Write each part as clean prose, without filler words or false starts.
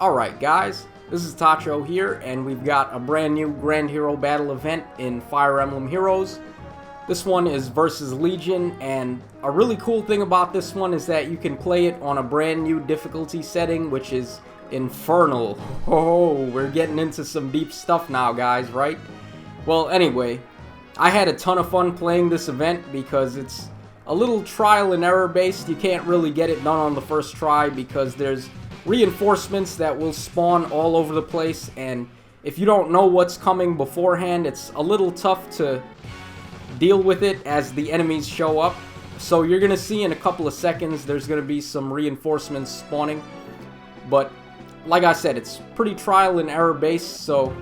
Alright guys, this is Tacho here, and we've got a brand new Grand Hero Battle event in Fire Emblem Heroes. This one is versus Legion, and a really cool thing about this one is that you can play it on a brand new difficulty setting, which is Infernal. Oh, we're getting into some deep stuff now guys, right? Well anyway, I had a ton of fun playing this event because it's a little trial and error based. You can't really get it done on the first try because there's reinforcements that will spawn all over the place, and if you don't know what's coming beforehand, it's a little tough to deal with it as the enemies show up. So you're gonna see in a couple of seconds there's gonna be some reinforcements spawning, but like I said, it's pretty trial and error based, so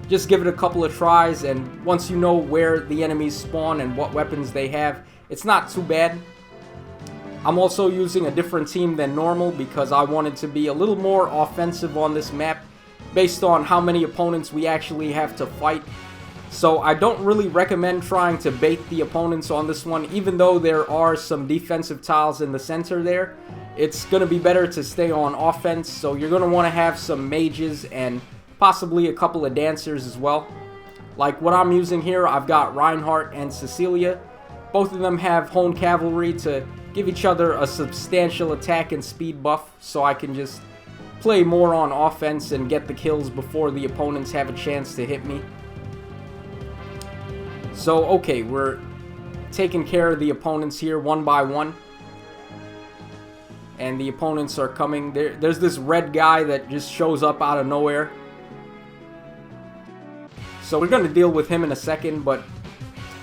just give it a couple of tries, and once you know where the enemies spawn and what weapons they have, it's not too bad. I'm also using a different team than normal because I wanted to be a little more offensive on this map based on how many opponents we actually have to fight. So I don't really recommend trying to bait the opponents on this one, even though there are some defensive tiles in the center there. It's going to be better to stay on offense, so you're going to want to have some mages and possibly a couple of dancers as well. Like what I'm using here, I've got Reinhardt and Cecilia. Both of them have Honed Cavalry to give each other a substantial attack and speed buff, so I can just play more on offense and get the kills before the opponents have a chance to hit me. So okay, we're taking care of the opponents here one by one, and the opponents are coming. There's this red guy that just shows up out of nowhere, so we're going to deal with him in a second. But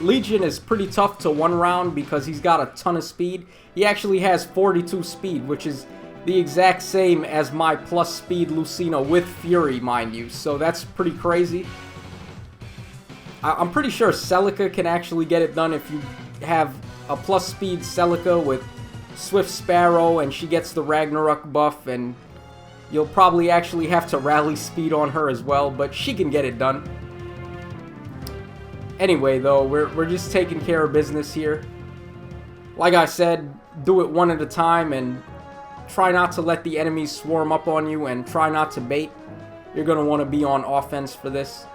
Legion is pretty tough to one round because he's got a ton of speed. He actually has 42 speed, which is the exact same as my plus speed Lucina with Fury, mind you. So that's pretty crazy. I'm pretty sure Celica can actually get it done if you have a plus speed Celica with Swift Sparrow and she gets the Ragnarok buff, and you'll probably actually have to rally speed on her as well, but she can get it done. Anyway though, we're just taking care of business here. Like I said, do it one at a time and try not to let the enemies swarm up on you, and try not to bait. You're going to want to be on offense for this.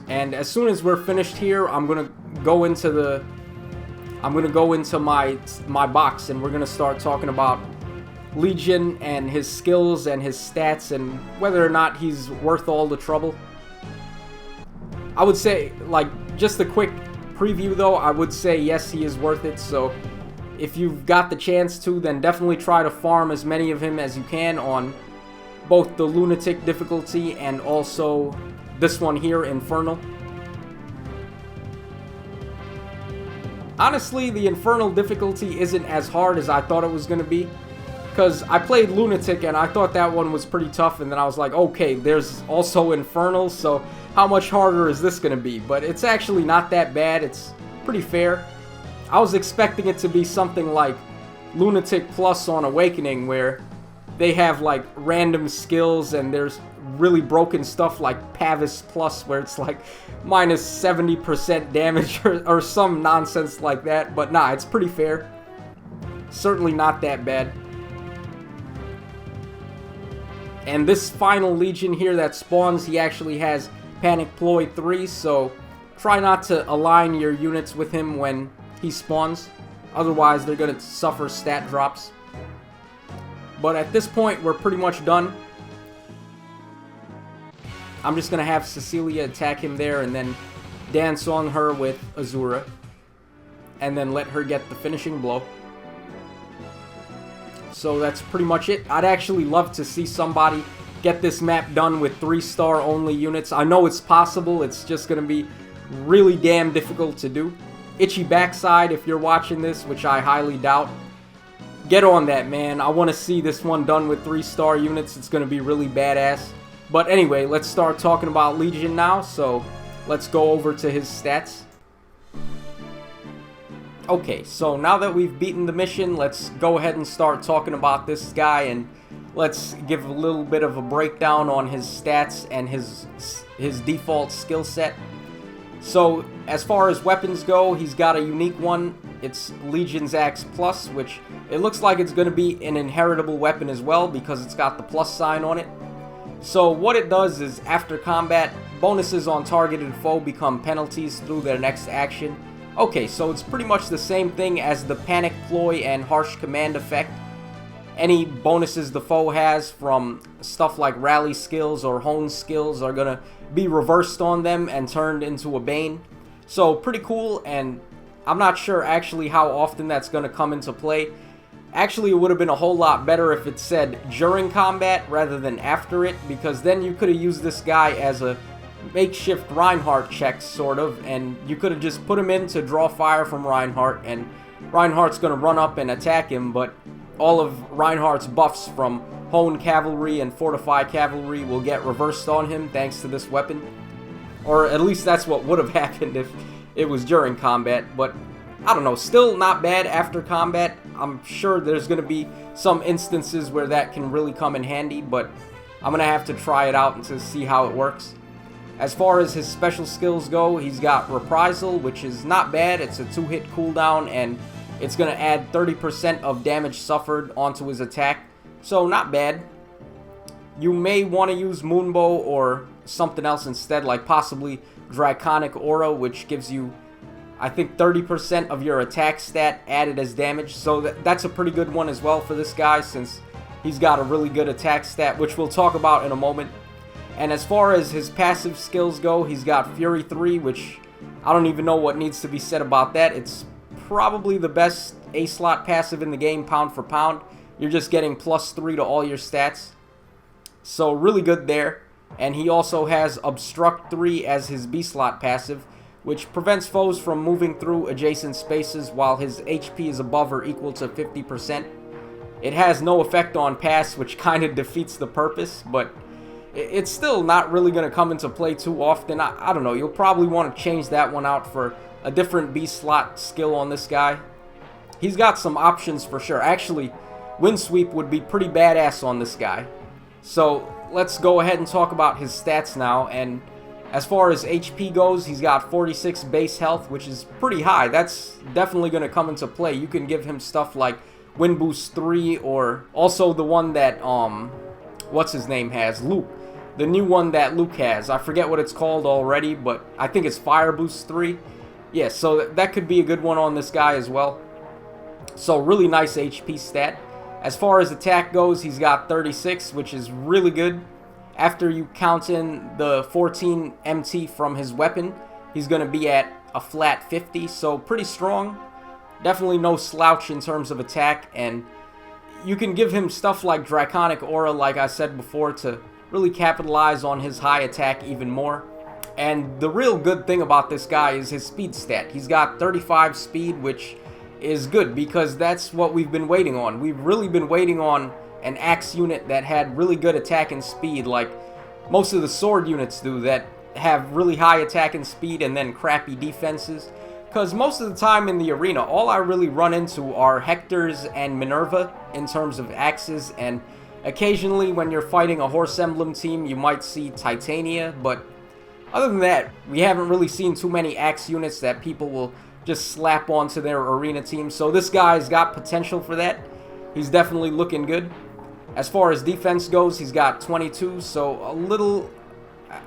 And as soon as we're finished here, I'm going to go into my box, and we're going to start talking about Legion and his skills and his stats and whether or not he's worth all the trouble. I would say, like, just a quick preview though, I would say yes, he is worth it. So if you've got the chance to, then definitely try to farm as many of him as you can on both the Lunatic difficulty and also this one here, Infernal. Honestly, the Infernal difficulty isn't as hard as I thought it was going to be, because I played Lunatic and I thought that one was pretty tough, and then I was like, okay, there's also Infernal, so how much harder is this going to be? But it's actually not that bad. It's pretty fair. I was expecting it to be something like Lunatic Plus on Awakening, where they have like random skills and there's really broken stuff like Pavis Plus, where it's like minus 70% damage or some nonsense like that. But nah, it's pretty fair. Certainly not that bad. And this final Legion here that spawns, he actually has Panic Ploy 3, so try not to align your units with him when he spawns. Otherwise, they're going to suffer stat drops. But at this point, we're pretty much done. I'm just going to have Cecilia attack him there and then dance on her with Azura. And then let her get the finishing blow. So that's pretty much it. I'd actually love to see somebody get this map done with 3-star only units. I know it's possible, it's just going to be really damn difficult to do. Itchy backside, if you're watching this, which I highly doubt, get on that, man. I want to see this one done with 3-star units. It's going to be really badass. But anyway, let's start talking about Legion now, so let's go over to his stats. Okay, so now that we've beaten the mission, let's go ahead and start talking about this guy, and let's give a little bit of a breakdown on his stats and his default skill set. So, as far as weapons go, he's got a unique one it's Legion's Axe Plus, which it looks like it's going to be an inheritable weapon as well because it's got the plus sign on it. So what it does is, after combat, bonuses on targeted foe become penalties through their next action. Okay, so it's pretty much the same thing as the Panic Ploy and Harsh Command effect. Any bonuses the foe has from stuff like rally skills or hone skills are going to be reversed on them and turned into a Bane. So pretty cool, and I'm not sure actually how often that's going to come into play. Actually, it would have been a whole lot better if it said during combat rather than after it, because then you could have used this guy as a makeshift Reinhardt check, sort of, and you could have just put him in to draw fire from Reinhardt, and Reinhardt's going to run up and attack him, but all of Reinhardt's buffs from Hone Cavalry and Fortify Cavalry will get reversed on him thanks to this weapon. Or at least that's what would have happened if it was during combat, but I don't know, still not bad after combat. I'm sure there's going to be some instances where that can really come in handy, but I'm going to have to try it out and to see how it works. As far as his special skills go, he's got Reprisal, which is not bad. It's a 2-hit cooldown, and it's going to add 30% of damage suffered onto his attack, so not bad. You may want to use Moonbow or something else instead, like possibly Draconic Aura, which gives you, I think, 30% of your attack stat added as damage, so that's a pretty good one as well for this guy, since he's got a really good attack stat, which we'll talk about in a moment. And as far as his passive skills go, he's got Fury 3, which I don't even know what needs to be said about that. It's probably the best A-slot passive in the game, pound for pound. You're just getting +3 to all your stats, so really good there. And he also has Obstruct 3 as his B-slot passive, which prevents foes from moving through adjacent spaces while his HP is above or equal to 50%. It has no effect on pass, which kind of defeats the purpose, but it's still not really going to come into play too often. I don't know, you'll probably want to change that one out for a different B-slot skill on this guy. He's got some options for sure. Actually, Windsweep would be pretty badass on this guy. So let's go ahead and talk about his stats now. And as far as HP goes, he's got 46 base health, which is pretty high. That's definitely going to come into play. You can give him stuff like Wind Boost 3, or also the one that, what's his name has? Luke. The new one that Luke has. I forget what it's called already, but I think it's Fire Boost 3. Yeah, so that could be a good one on this guy as well. So really nice HP stat. As far as attack goes, he's got 36, which is really good. After you count in the 14 MT from his weapon, he's going to be at a flat 50, so pretty strong. Definitely no slouch in terms of attack, and you can give him stuff like Draconic Aura, like I said before, to really capitalize on his high attack even more. And the real good thing about this guy is his speed stat. He's got 35 speed, which is good because that's what we've been waiting on. We've really been waiting on an axe unit that had really good attack and speed, like most of the sword units do, that have really high attack and speed and then crappy defenses. Because most of the time in the arena, all I really run into are Hectors and Minerva in terms of axes, and occasionally when you're fighting a Horse Emblem team, you might see Titania, but other than that, we haven't really seen too many axe units that people will just slap onto their arena team, so this guy's got potential for that. He's definitely looking good. As far as defense goes, he's got 22, so a little,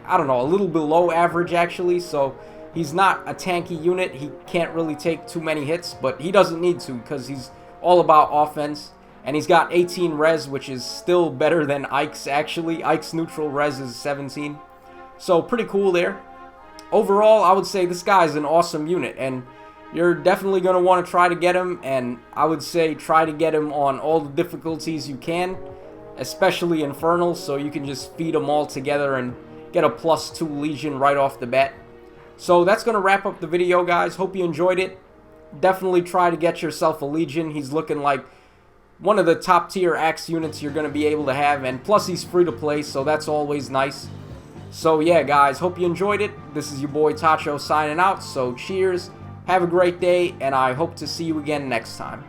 I don't know, a little below average actually, so he's not a tanky unit. He can't really take too many hits, but he doesn't need to because he's all about offense. And he's got 18 res, which is still better than Ike's actually. Ike's neutral res is 17. So pretty cool there. Overall, I would say this guy's an awesome unit, and you're definitely going to want to try to get him, and I would say try to get him on all the difficulties you can, especially Infernal, so you can just feed them all together and get a +2 Legion right off the bat. So that's going to wrap up the video, guys. Hope you enjoyed it. Definitely try to get yourself a Legion. He's looking like one of the top tier axe units you're going to be able to have, and plus he's free to play, so that's always nice. So yeah, guys, hope you enjoyed it. This is your boy Tacho signing out, so cheers, have a great day, and I hope to see you again next time.